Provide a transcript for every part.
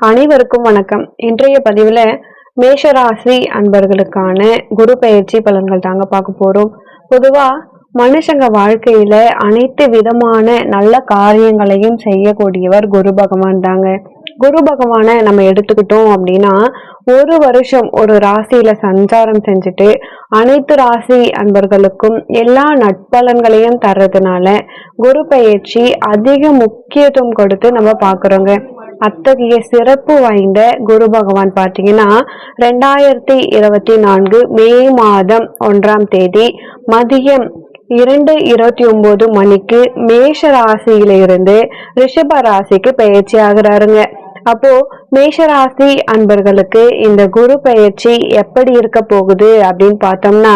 அனைவருக்கும் வணக்கம். இன்றைய பதிவுல மேஷராசி அன்பர்களுக்கான குரு பெயர்ச்சி பலன்கள் தாங்க பார்க்க போறோம். பொதுவா மனுஷங்க வாழ்க்கையில அனைத்து விதமான நல்ல காரியங்களையும் செய்யக்கூடியவர் குரு பகவான் தாங்க. குரு பகவானை நம்ம எடுத்துக்கிட்டோம் அப்படின்னா, ஒரு வருஷம் ஒரு ராசியில சஞ்சாரம் செஞ்சுட்டு அனைத்து ராசி அன்பர்களுக்கும் எல்லா நட்பலன்களையும் தர்றதுனால குரு பெயர்ச்சி அதிக முக்கியத்துவம் கொடுத்து நம்ம பாக்குறோங்க. அத்தகைய சிறப்பு வாய்ந்த குரு பகவான் பார்த்தீங்கன்னா 2024 மே மாதம் 1ஆம் தேதி மதியம் 2:29 மணிக்கு மேஷ ராசியிலிருந்து ரிஷப ராசிக்கு பெயர்ச்சி ஆகுறாருங்க. அப்போ மேஷராசி அன்பர்களுக்கு இந்த குரு பெயர்ச்சி எப்படி இருக்க போகுது அப்படின்னு பார்த்தோம்னா,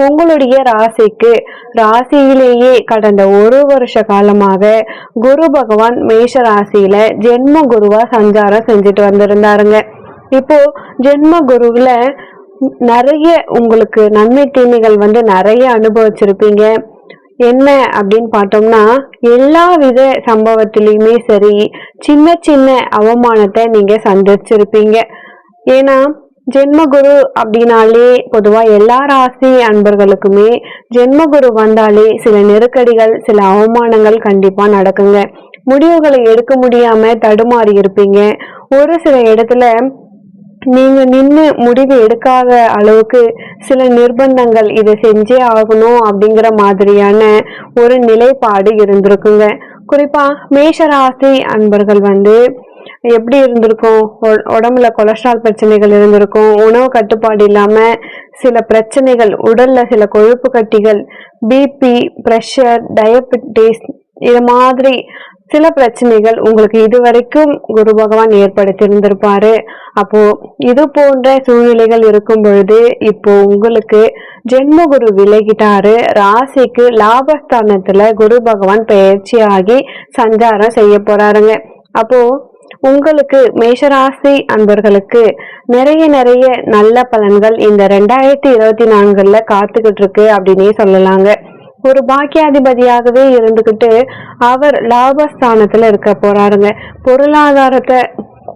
உங்களுடைய ராசிக்கு ராசியிலேயே கடந்த ஒரு வருஷ காலமாக குரு பகவான் மேஷ ராசியில ஜென்ம குருவா சஞ்சாரம் செஞ்சுட்டு வந்திருந்தாருங்க. இப்போ ஜென்ம குருவுல நிறைய உங்களுக்கு நன்மை தீமைகள் நிறைய அனுபவிச்சிருப்பீங்க. என்ன அப்படின்னு பார்த்தோம்னா, எல்லா வித சம்பவத்திலையுமே சரி, சின்ன சின்ன அவமானத்தை நீங்க சந்திச்சிருப்பீங்க. ஏன்னா ஜென்மகுரு அப்படின்னாலே பொதுவா எல்லா ராசி அன்பர்களுக்குமே ஜென்மகுரு வந்தாலே சில நெருக்கடிகள், சில அவமானங்கள் கண்டிப்பா நடக்குங்க. முடிவுகளை எடுக்க முடியாம தடுமாறி இருப்பீங்க. ஒரு சில இடத்துல நீங்க நின்று முடிவு எடுக்காத அளவுக்கு சில நிர்பந்தங்கள், இதை செஞ்சே ஆகணும் அப்படிங்கிற மாதிரியான ஒரு நிலைப்பாடு இருந்திருக்குங்க. குறிப்பா மேஷராசி அன்பர்கள் எப்படி இருந்திருக்கும், உடம்புல கொலஸ்ட்ரால் பிரச்சனைகள் இருந்திருக்கும், உணவு கட்டுப்பாடு இல்லாம சில பிரச்சனைகள், உடல்ல சில கொழுப்பு கட்டிகள், பிபி, பிரஷர், டயபெட்டிஸ், இது மாதிரி சில பிரச்சனைகள் உங்களுக்கு இதுவரைக்கும் குரு பகவான் ஏற்படுத்தி இருந்திருப்பாரு. அப்போ இது போன்ற சூழ்நிலைகள் இருக்கும் பொழுது இப்போ உங்களுக்கு ஜென்ம குரு விலகிட்டாரு. ராசிக்கு லாபஸ்தானத்துல குரு பகவான் பெயர்ச்சி ஆகி சஞ்சாரம் செய்ய போறாருங்க. அப்போ உங்களுக்கு மேஷராசி அன்பர்களுக்கு நிறைய நல்ல பலன்கள் இந்த 2024 காத்துக்கிட்டு இருக்கு அப்படின்னே சொல்லலாங்க. ஒரு பாக்கியாதிபதியாகவே இருந்துகிட்டு அவர் லாபஸ்தானத்துல இருக்க போறாருங்க. பொருளாதாரத்தை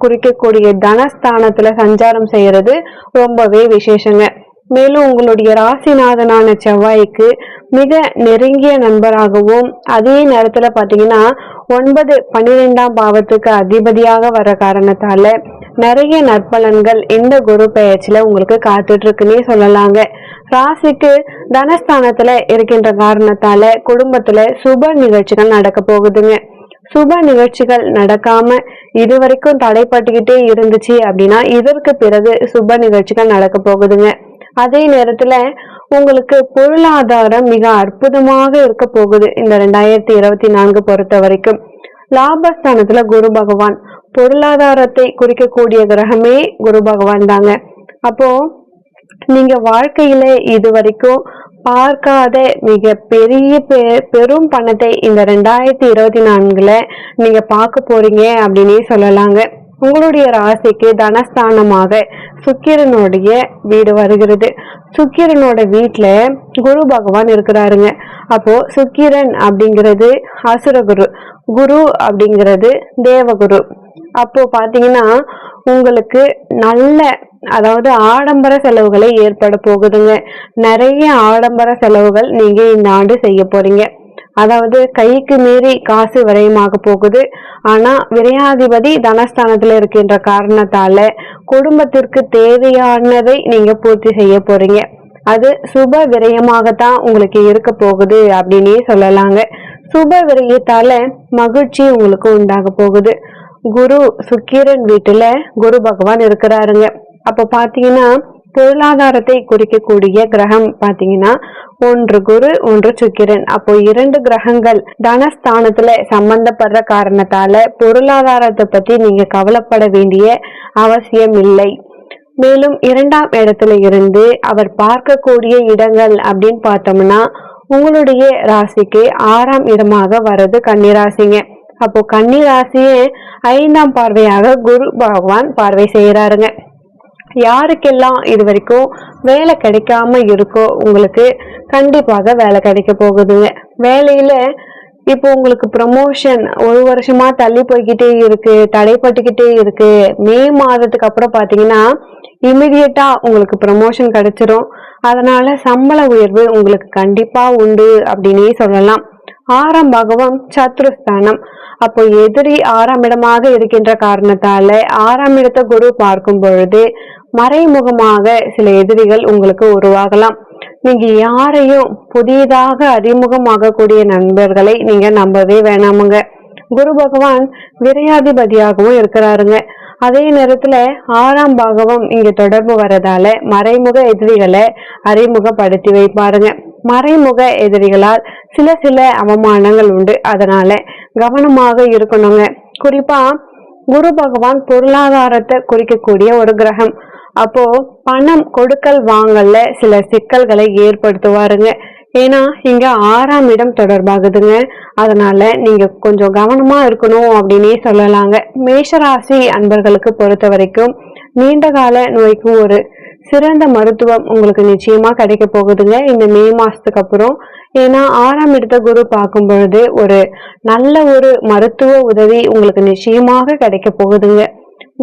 குறிக்கக்கூடிய தனஸ்தானத்துல சஞ்சாரம் செய்யறது ரொம்பவே விசேஷங்க. மேலும் உங்களுடைய ராசிநாதனான செவ்வாய்க்கு மிக நெருங்கிய நண்பராகவும், அதே நேரத்துல பாத்தீங்கன்னா 9, 12ஆம் பாவத்துக்கு அதிபதியாக வர காரணத்தால நிறைய நற்பலன்கள் இந்த குரு பெயர்ச்சியில உங்களுக்கு காத்துட்டு இருக்குன்னே சொல்லலாங்க. ராசிக்கு தனஸ்தானத்துல இருக்கின்ற காரணத்தால குடும்பத்துல சுப நிகழ்ச்சிகள் நடக்க போகுதுங்க. சுப நிகழ்ச்சிகள் நடக்காம இதுவரைக்கும் தடைப்பட்டுக்கிட்டே இருந்துச்சு அப்படின்னா இதற்கு பிறகு சுப நிகழ்ச்சிகள் நடக்க போகுதுங்க. அதே நேரத்துல உங்களுக்கு பொருளாதாரம் மிக அற்புதமாக இருக்க போகுது. இந்த 2024 பொறுத்த வரைக்கும் லாபஸ்தானத்துல குரு பகவான், பொருளாதாரத்தை குறிக்கக்கூடிய கிரகமே குரு பகவான் தாங்க. அப்போ நீங்க வாழ்க்கையில இதுவரைக்கும் பார்க்காத மிக பெரிய பெரும் பணத்தை இந்த 2024 நீங்க பார்க்க போறீங்க அப்படின்னே சொல்லலாங்க. உங்களுடைய ராசிக்கு தனஸ்தானமாக சுக்கிரனுடைய வீடு வருகிறது. சுக்கிரனோட வீட்டுல குரு பகவான் இருக்கிறாருங்க. அப்போ சுக்கிரன் அப்படிங்கிறது அசுரகுரு, குரு அப்படிங்கிறது தேவகுரு. அப்போ பாத்தீங்கன்னா உங்களுக்கு நல்ல, அதாவது ஆடம்பர செலவுகளை ஏற்பட போகுதுங்க. நிறைய ஆடம்பர செலவுகள் நீங்க இந்த ஆண்டு செய்ய போறீங்க. அதாவது கைக்கு மீறி காசு விரயமாக போகுது. ஆனா விரையாதிபதி தனஸ்தானத்துல இருக்கின்ற காரணத்தால குடும்பத்திற்கு தேவையானதை நீங்க பூர்த்தி செய்ய போறீங்க. அது சுப விரயமாகத்தான் உங்களுக்கு இருக்க போகுது அப்படின்னே சொல்லலாங்க. சுப விரயத்தால மகிழ்ச்சி உங்களுக்கு உண்டாக போகுது. குரு சுக்கிரன் வீட்டுல குரு பகவான் இருக்கிறாருங்க. அப்ப பாத்தீங்கன்னா பொருளாதாரத்தை குறிக்கக்கூடிய கிரகம் பாத்தீங்கன்னா ஒன்று குரு, ஒன்று சுக்கிரன். அப்போ 2 கிரகங்கள் தனஸ்தானத்துல சம்பந்தப்படுற காரணத்தால பொருளாதாரத்தை பத்தி நீங்க கவலைப்பட வேண்டிய அவசியம் இல்லை. மேலும் 2ஆம் இடத்துல இருந்து அவர் பார்க்கக்கூடிய இடங்கள் அப்படின்னு பார்த்தோம்னா உங்களுடைய ராசிக்கு 6ஆம் இடமாக வர்றது கன்னிராசிங்க. அப்போ கன்னிராசியே 5ஆம் பார்வையாக குரு பகவான் பார்வை செய்யறாருங்க. யாருக்கெல்லாம் இது வரைக்கும் வேலை கிடைக்காம இருக்கோ உங்களுக்கு கண்டிப்பாக வேலை கிடைக்க போகுதுங்க. வேலையில இப்போ உங்களுக்கு ப்ரமோஷன் ஒரு வருஷமா தள்ளி போய்கிட்டே இருக்கு, தடைப்பட்டுக்கிட்டே இருக்கு. மே மாதத்துக்கு அப்புறம் பாத்தீங்கன்னா இமிடியட்டா உங்களுக்கு ப்ரமோஷன் கிடைச்சிரும். அதனால சம்பள உயர்வு உங்களுக்கு கண்டிப்பா உண்டு அப்படின்னே சொல்லலாம். 6ஆம் பாகவம் சத்ருஸ்தானம். அப்போ எதிரி 6ஆம் இடமாக இருக்கின்ற காரணத்தால 6ஆம் இடத்தை குரு பார்க்கும் பொழுது மறைமுகமாக சில எதிரிகள் உங்களுக்கு உருவாகலாம். நீங்க யாரையும் புதிதாக அறிமுகமாகக்கூடிய நண்பர்களை நீங்க நம்பவே வேணாமுங்க. குரு பகவான் விரையாதிபதியாகவும் இருக்கிறாருங்க. அதே நேரத்துல 6ஆம் பாகவம் இங்க தொடர்பு வரதால மறைமுக எதிரிகளை அறிமுகப்படுத்தி வைப்பாருங்க. மறைமுக எதிரிகளால் சில அவமானங்கள் உண்டு. அதனால கவனமாக இருக்கணுங்க. குறிப்பா குரு பகவான் பொருளாதாரத்தை குறிக்கக்கூடிய ஒரு கிரகம். அப்போ பணம் கொடுக்கல் வாங்கல சில சிக்கல்களை ஏற்படுத்துவாருங்க. ஏன்னா இங்க 6ஆம் இடம் தொடர்பாகுதுங்க. அதனால நீங்க கொஞ்சம் கவனமா இருக்கணும் அப்படின்னே சொல்லலாங்க. மேஷராசி அன்பர்களுக்கு பொறுத்த வரைக்கும் நீண்ட கால நோய்க்கு ஒரு சிறந்த மருத்துவம் உங்களுக்கு நிச்சயமா கிடைக்க போகுதுங்க இந்த மே மாசத்துக்கு அப்புறம். ஏன்னா 6ஆம் இடத்தை குரு பார்க்கும் பொழுது ஒரு நல்ல ஒரு மருத்துவ உதவி உங்களுக்கு நிச்சயமாக கிடைக்க போகுதுங்க.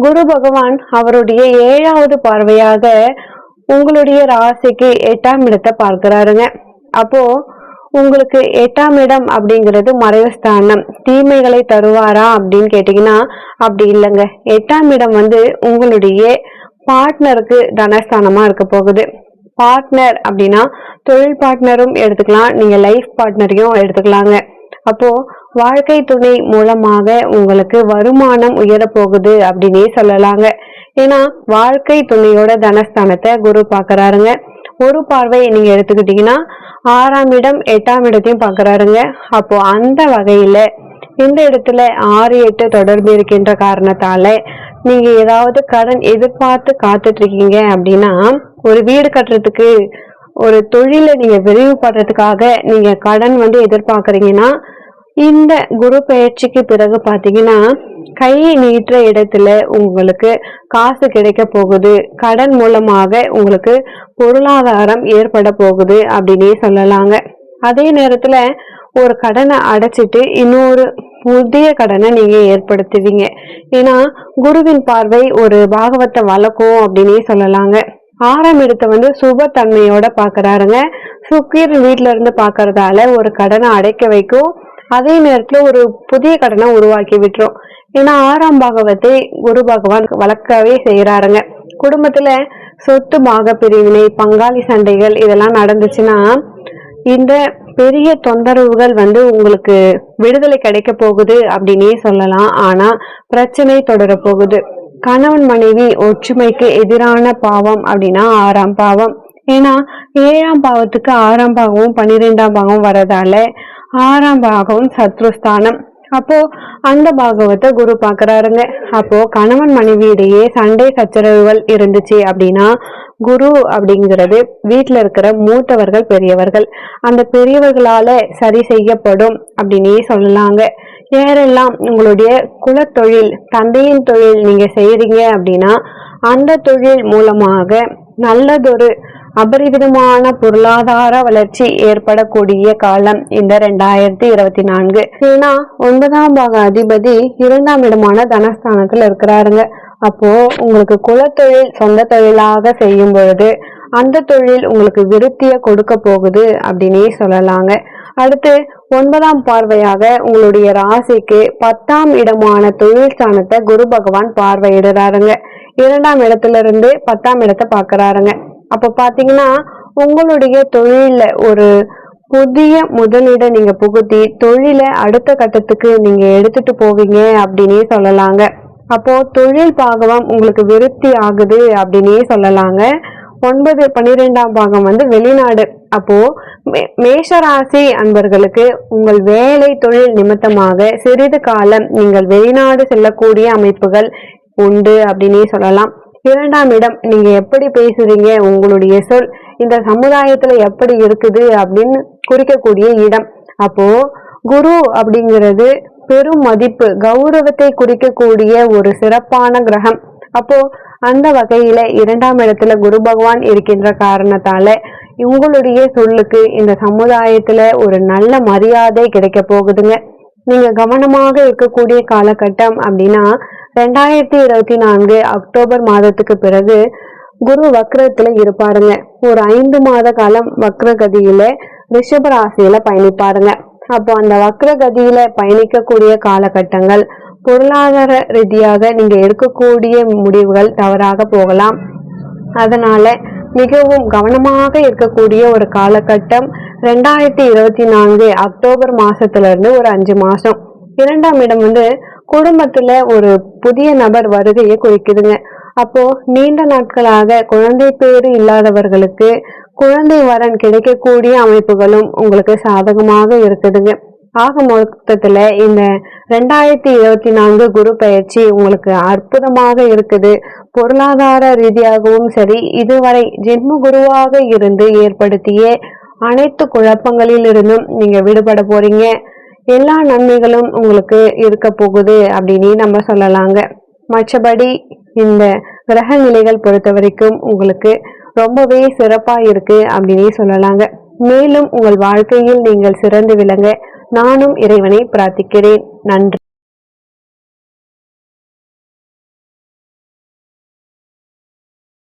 குரு பகவான் அவருடைய 7வது பார்வையாக உங்களுடைய ராசிக்கு 8ஆம் இடத்தை பார்க்கிறாருங்க. அப்போ உங்களுக்கு 8ஆம் இடம் அப்படிங்கிறது மறைவு ஸ்தானம். தீமைகளை தருவாரா அப்படின்னு கேட்டீங்கன்னா அப்படி இல்லைங்க. 8ஆம் இடம் உங்களுடைய பார்ட்னருக்கு தனஸ்தானமா இருக்க போகுது. பார்ட்னர் அப்படின்னா தொழில் பார்ட்னரும் எடுத்துக்கலாம், நீங்க லைஃப் பார்ட்னரையும் எடுத்துக்கலாங்க. அப்போ வாழ்க்கை துணை மூலமாக உங்களுக்கு வருமானம் உயர போகுது அப்படின்னே சொல்லலாங்க. ஏன்னா வாழ்க்கை துணையோட தனஸ்தானத்தை குரு பாக்குறாருங்க. ஒரு பார்வை நீங்க எடுத்துக்கிட்டீங்கன்னா 6ஆம் இடம் 8ஆம் இடத்தையும் பாக்குறாருங்க. அப்போ அந்த வகையில இந்த இடத்துல 6, 8 தொடர்பு இருக்கின்ற காரணத்தால நீங்க ஏதாவது கடன் எதிர்பார்த்து காத்துட்டு இருக்கீங்க அப்படின்னா, ஒரு வீடு கட்டுறதுக்கு, ஒரு தொழிலை நீங்க விரிவுபடுறதுக்காக நீங்க கடன் எதிர்பார்க்கறீங்கன்னா இந்த குரு பயிற்சிக்கு பிறகு பாத்தீங்கன்னா கை நீட்டுற இடத்துல உங்களுக்கு காசு கிடைக்க போகுது. கடன் மூலமாக உங்களுக்கு பொருளாதாரம் ஏற்பட போகுது அப்படின்னே சொல்லலாங்க. அதே நேரத்துல ஒரு கடனை அடைச்சிட்டு இன்னொரு புதிய கடனை நீங்க ஏற்படுத்துவீங்க. ஏன்னா குருவின் பார்வை ஒரு பாகவத்தை வளர்க்கும் அப்படின்னே சொல்லலாங்க. 6ஆம் இடத்தை சுப தன்மையோட பாக்குறாருங்க. சுக்கிரன் வீட்டுல இருந்து பாக்குறதால ஒரு கடனை அடைக்க வைக்கும். அதே நேரத்துல ஒரு புதிய கடனை உருவாக்கி விட்டுரும். ஏன்னா 6ஆம் பாகவத்தை குரு பகவான் வளர்க்கவே செய்யறாருங்க. குடும்பத்துல சொத்து பாக பிரிவினை, பங்காளி சண்டைகள் இதெல்லாம் நடந்துச்சுன்னா இந்த பெரிய தொந்தரவுகள் உங்களுக்கு விடுதலை கிடைக்க போகுது அப்படின்னே சொல்லலாம். ஆனா பிரச்சனை தொடர போகுது. கணவன் மனைவி ஒற்றுமைக்கு எதிரான பாவம் அப்படின்னா 6ஆம் பாவம். ஏன்னா 7ஆம் பாவத்துக்கு 6ஆம் பாகமும் 12ஆம் பாகமும் வரதால 6ஆம் பாகம் சத்ருஸ்தானம். அப்போ அந்த பாகவத்தை குரு பாக்குறாருங்க. அப்போ கணவன் மனைவியிடையே சண்டை சச்சரவுகள் இருந்துச்சு அப்படின்னா குரு அப்படிங்கிறது வீட்டுல இருக்கிற மூத்தவர்கள், பெரியவர்கள், அந்த பெரியவர்களால சரி செய்யப்படும் அப்படின்னே சொல்லலாங்க. யாரெல்லாம் உங்களுடைய குலத்தொழில், தந்தையின் தொழில் நீங்க செய்யறீங்க அப்படின்னா அந்த தொழில் மூலமாக நல்லதொரு அபரிவிதமான பொருளாதார வளர்ச்சி ஏற்படக்கூடிய காலம் இந்த 2024. ஏன்னா 9ஆம் பாக அதிபதி 2ஆம் இடமான தனஸ்தானத்துல இருக்கிறாருங்க. அப்போ உங்களுக்கு குலத்தொழில் சொந்த தொழிலாக செய்யும் பொழுது அந்த தொழில் உங்களுக்கு விருத்திய கொடுக்க போகுது அப்படின்னே சொல்லலாங்க. அடுத்து 9ஆம் பார்வையாக உங்களுடைய ராசிக்கு 10ஆம் இடமான தொழில் ஸ்தானத்தை குரு பகவான் பார்வையிடுறாருங்க. 2ஆம் இடத்துல இருந்து 10ஆம் இடத்தை பாக்குறாருங்க. அப்ப பாத்தீங்கன்னா உங்களுடைய தொழில ஒரு புதிய முதலீட நீங்க புகுத்தி தொழிலை அடுத்த கட்டத்துக்கு நீங்க எடுத்துட்டு போவீங்க அப்படின்னே சொல்லலாங்க. அப்போ தொழில் பாகவம் உங்களுக்கு விருத்தி ஆகுது அப்படின்னே சொல்லலாங்க. 9, 12ஆம் பாகம் வெளிநாடு. அப்போ மேஷராசி அன்பர்களுக்கு உங்கள் வேலை தொழில் நிமித்தமாக சிறிது காலம் நீங்கள் வெளிநாடு செல்லக்கூடிய அமைப்புகள் உண்டு அப்படின்னே சொல்லலாம். 2ஆம் இடம் நீங்க எப்படி பேசுறீங்க, உங்களுடைய சொல் இந்த சமுதாயத்துல எப்படி இருக்குது அப்படின்னு குறிக்கக்கூடிய இடம். அப்போ குரு அப்படிங்கிறது பெரும் மதிப்பு, கௌரவத்தை குறிக்கக்கூடிய ஒரு சிறப்பான கிரகம். அப்போ அந்த வகையில 2ஆம் இடத்துல குரு பகவான் இருக்கின்ற காரணத்தால உங்களுடைய சொல்லுக்கு இந்த சமுதாயத்துல ஒரு நல்ல மரியாதை கிடைக்க போகுதுங்க. நீங்க கவனமாக இருக்கக்கூடிய காலகட்டம் அப்படின்னா 2024 அக்டோபர் மாதத்துக்கு பிறகு குரு வக்ரத்துல இருப்பாருங்க. ஒரு 5 மாத காலம் வக்ர கதியில ரிஷப ராசியில பயணிப்பாருங்க. அப்போ அந்த வக்ர கதியில பயணிக்கக்கூடிய காலகட்டங்கள் பொருளாதார ரீதியாக நீங்க எடுக்கக்கூடிய முடிவுகள் தவறாக போகலாம். அதனால மிகவும் கவனமாக இருக்கக்கூடிய ஒரு காலகட்டம் 2024 அக்டோபர் மாசத்துல இருந்து ஒரு 5 மாசம். 2ஆம் இடம் குடும்பத்துல ஒரு புதிய நபர் வருகையை குறிக்குதுங்க. அப்போ நீண்ட நாட்களாக குழந்தை பேரு இல்லாதவர்களுக்கு குழந்தை வரன் கிடைக்கக்கூடிய அமைப்புகளும் உங்களுக்கு சாதகமாக இருக்குதுங்க. ஆக மொத்தத்துல இந்த 2024 குரு பயிற்சி உங்களுக்கு அற்புதமாக இருக்குது. பொருளாதார ரீதியாகவும் சரி, இதுவரை ஜென்ம குருவாக இருந்து ஏற்படுத்திய அனைத்து குழப்பங்களில் இருந்தும் நீங்க விடுபட போறீங்க. எல்லா நன்மைகளும் உங்களுக்கு இருக்க போகுது அப்படின்னு நம்ம சொல்லலாங்க. மற்றபடி இந்த கிரக நிலைகள் பொறுத்த வரைக்கும் உங்களுக்கு ரொம்பவே சிறப்பா இருக்கு அப்படின்னே சொல்லலாங்க. மேலும் உங்கள் வாழ்க்கையில் நீங்கள் சிறந்து விளங்க நானும் இறைவனை பிரார்த்திக்கிறேன். நன்றி.